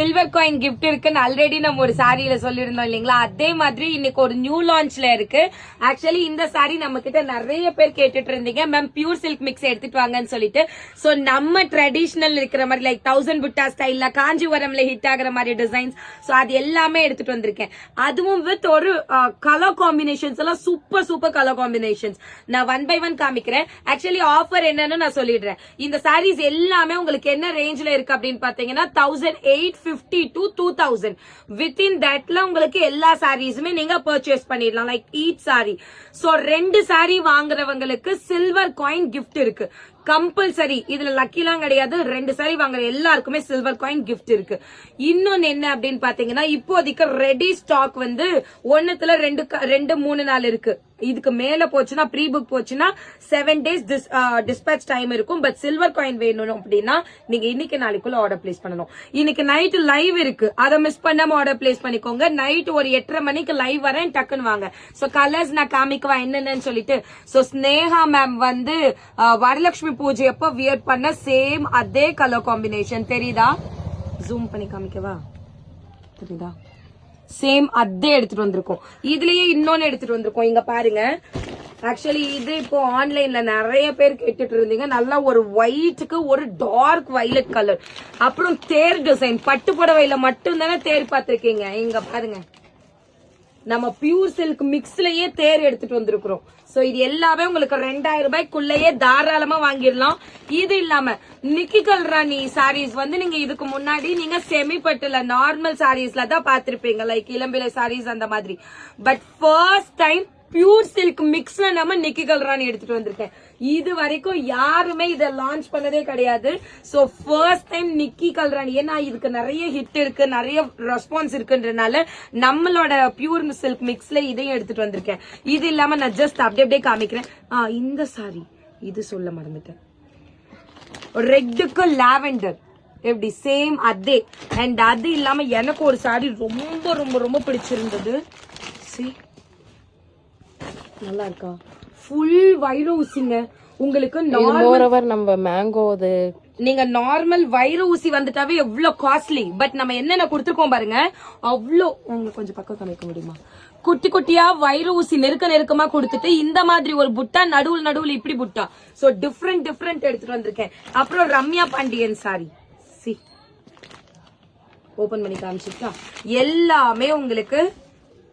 Silver coin gift இருக்குன்னு already நம்ம ஒரு சாரியில சொல்லிருந்தோம் இல்லீங்களா, அதே மாதிரி இன்னைக்கு ஒரு நியூ லான்ச்ல இருக்கு. ஆக்சுவலி இந்த சாரி நம்ம கிட்ட நிறைய பேர் கேட்டுட்டு இருந்தீங்க, மேம் பியூர் சில்க் மிக்ஸ் எடுத்துட்டு வாங்கன்னு சொல்லிட்டு. சோ நம்ம ட்ரெடிஷனல் இருக்கிற மாதிரி லைக் 1000 புட்டா ஸ்டைல்ல காஞ்சிபுரம்ல ஹிட் ஆகுற மாதிரி டிசைன்ஸ், சோ அது எல்லாமே எடுத்துட்டு வந்திருக்கேன். அதுவும் வித் ஒரு கலர் காம்பினேஷன்ஸ் எல்லாம் சூப்பர் சூப்பர் கலர் காம்பினேஷன்ஸ். நான் 1 by 1 காமிக்கிறேன். ஆக்சுவலி ஆஃபர் என்னன்னு நான் சொல்லிடுறேன். இந்த சாரீஸ் எல்லாமே உங்களுக்கு என்ன ரேஞ்ச்ல இருக்கு அப்படின்னு பாத்தீங்கன்னா 1850 to 2000 within thatல உங்களுக்கு எல்லா சாரீஸுமே நீங்க பர்ச்சேஸ் பண்ணிடலாம். Like each sari. So 2 sari வாங்குறவங்களுக்கு சில்வர் காயின் கிஃப்ட் இருக்கு. கம்பல்சரி. இதுல லக்கிலாம் கிடையாது. 2 சாரி வாங்குற எல்லாருக்குமே சில்வர் காயின் கிஃப்ட் இருக்கு. இன்னொன்னு என்ன அப்படின்னு பாத்தீங்கன்னா இப்போதைக்கு ரெடி ஸ்டாக் வந்து 1த்துல 2-3 நாள் இருக்கு. இதுக்கு மேல போச்சுன்னா ப்ரீ புக் போச்சுன்னா 7 days டிஸ்பேச் டைம் இருக்கும். பட் சில்வர் காயின் வேணும் அப்படின்னா நீங்க இன்னைக்கு நாளைக்குள்ள ஆர்டர் பிளேஸ் பண்ணணும். இன்னைக்கு நைட் லைவ் இருக்கு, அதை மிஸ் பண்ணாம ஆர்டர் பிளேஸ் பண்ணிக்கோங்க. நைட் ஒரு 8:30 மணிக்கு லைவ் வரேன், டக்குன்னு வாங்க. சோ கலர்ஸ் நான் காமிக்குவா என்னென்னு சொல்லிட்டு. சோ ஸ்னேகா மேம் வந்து வரலட்சுமி பூஜை அப்ப வியர் பண்ண சேம் அதே கலர் காம்பினேஷன் தெரியுதா? ஜூம் பண்ணி காமிக்கவா? தெரியுதா? சேம் அதே எடுத்துட்டு வந்திருக்கோம். இதுலயே இன்னொன்னு எடுத்துட்டு வந்திருக்கோம். இங்க பாருங்க. ஆக்சுவலி இது இப்போ ஆன்லைன்ல நிறைய பேர் கேட்டுட்டு இருந்தீங்க. நல்லா ஒரு ஒயிட்டுக்கு ஒரு டார்க் வயலட் கலர், அப்புறம் தேர் டிசைன். பட்டு புடவையில மட்டும் தானே தேர் பார்த்திருக்கீங்க. இங்க பாருங்க, நம்ம பியூர் சில்க் மிக்ஸ்லயே தேர் எடுத்துட்டு வந்திருக்கிறோம். சோ இது எல்லாமே உங்களுக்கு 2000 ரூபாய்க்குள்ளேயே தாராளமா வாங்கிடலாம். இது இல்லாம நிக்கி கல்ராணி சாரீஸ் வந்து நீங்க இதுக்கு முன்னாடி நீங்க செமி பட்டுல நார்மல் சாரீஸ்ல தான் பாத்திருப்பீங்க, லைக் இளம்பிலை சாரீஸ் அந்த மாதிரி. But first time pure silk மிக்ஸ்ல நம்ம நிக்கி கல்ராணி எடுத்துட்டு வந்திருக்கேன். இது வரைக்கும் யாருமே இதை லான்ச் பண்ணதே கிடையாது. சோ ஃபர்ஸ்ட் டைம் நிக்கி கல்ராணி. ஏன்னா இதுக்கு நிறைய ஹிட் இருக்கு, நிறைய ரெஸ்பான்ஸ் இருக்குன்றனால நம்மளோட பியூர் சில்க் மிக்ஸ்ல இதையும் எடுத்துட்டு வந்திருக்கேன். இது இல்லாம நான் ஜஸ்ட் அப்படியே காமிக்கிறேன். இந்த சாரி இது சொல்ல மறந்துட்டேன். ரெட்டுக்கு லாவெண்டர் எப்படி சேம் அதே. அண்ட் அது இல்லாம எனக்கு ஒரு சாரி ரொம்ப ரொம்ப ரொம்ப பிடிச்சிருந்தது. நல்லா இருக்கா? ஃபுல் வைர ஊசிங்க உங்களுக்கு. நம்ம மேங்கோ நீங்க நார்மல் வைர ஊசி வந்துட்டாவே எவ்வளவு காஸ்ட்லி. பட் நம்ம என்னென்ன கொடுத்துருக்கோம் பாருங்க, அவ்வளோ. உங்களுக்கு கொஞ்சம் பக்கம் காமிக்க முடியுமா? குட்டி குட்டியா வைர ஊசி நெருக்கமா கொடுத்துட்டு இந்த மாதிரி ஒரு புட்டா, நடுவுல இப்படி புட்டா. சோ டிஃப்ரெண்ட் எடுத்துட்டு வந்திருக்கேன். அப்புறம் ரம்யா பாண்டியன் சாரி ஓபன் பண்ணி காமிச்சிட்டா. எல்லாமே உங்களுக்கு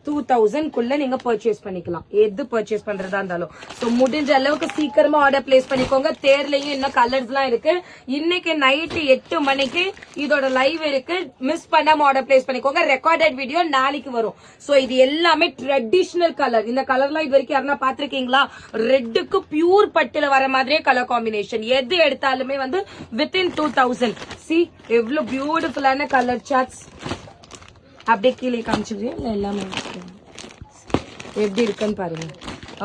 2000 நீங்க பர்ச்சேஸ் பண்ணிக்கலாம், எது பர்ச்சேஸ் பண்றதா இருந்தாலும். சோ முடிஞ்ச அளவுக்கு சீக்கிரமா ஆர்டர் பிளேஸ் பண்ணிக்கோங்க. தேர்லயும் இன்னும் கலர்ஸ் எல்லாம் இருக்கு. இன்னைக்கு நைட்டு 8 மணிக்கு இதோட லைவ் இருக்கு, மிஸ் பண்ணாம ஆர்டர் பிளேஸ் பண்ணிக்கோங்க. ரெக்கார்டட் வீடியோ நாளைக்கு வரும். சோ இது எல்லாமே ட்ரெடிஷனல் கலர். இந்த கலர்லாம் இது வரைக்கும் யாருன்னா பாத்திருக்கீங்களா? ரெட்டுக்கு பியூர் பட்டுல வர மாதிரியே கலர் காம்பினேஷன். எது எடுத்தாலுமே வந்து வித்தின் 2000. சி எவ்வளவு பியூட்டிஃபுல்லான கலர் சார்ட்ஸ். அப்படியே கீழே காமிச்சிருக்கேன். எல்லாமே எப்படி இருக்குன்னு பாருங்க.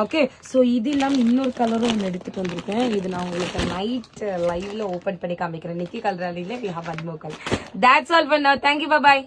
ஓகே, சோ இது இல்லாம இன்னொரு கலரும் ஒன்று எடுத்துட்டு வந்திருக்கேன். இது நான் உங்களுக்கு நைட் லைவ்ல ஓபன் பண்ணி காமிக்கிறேன். நிக்கி கல்ராணில we have one more color. That's all for now. Thank you. Bye bye.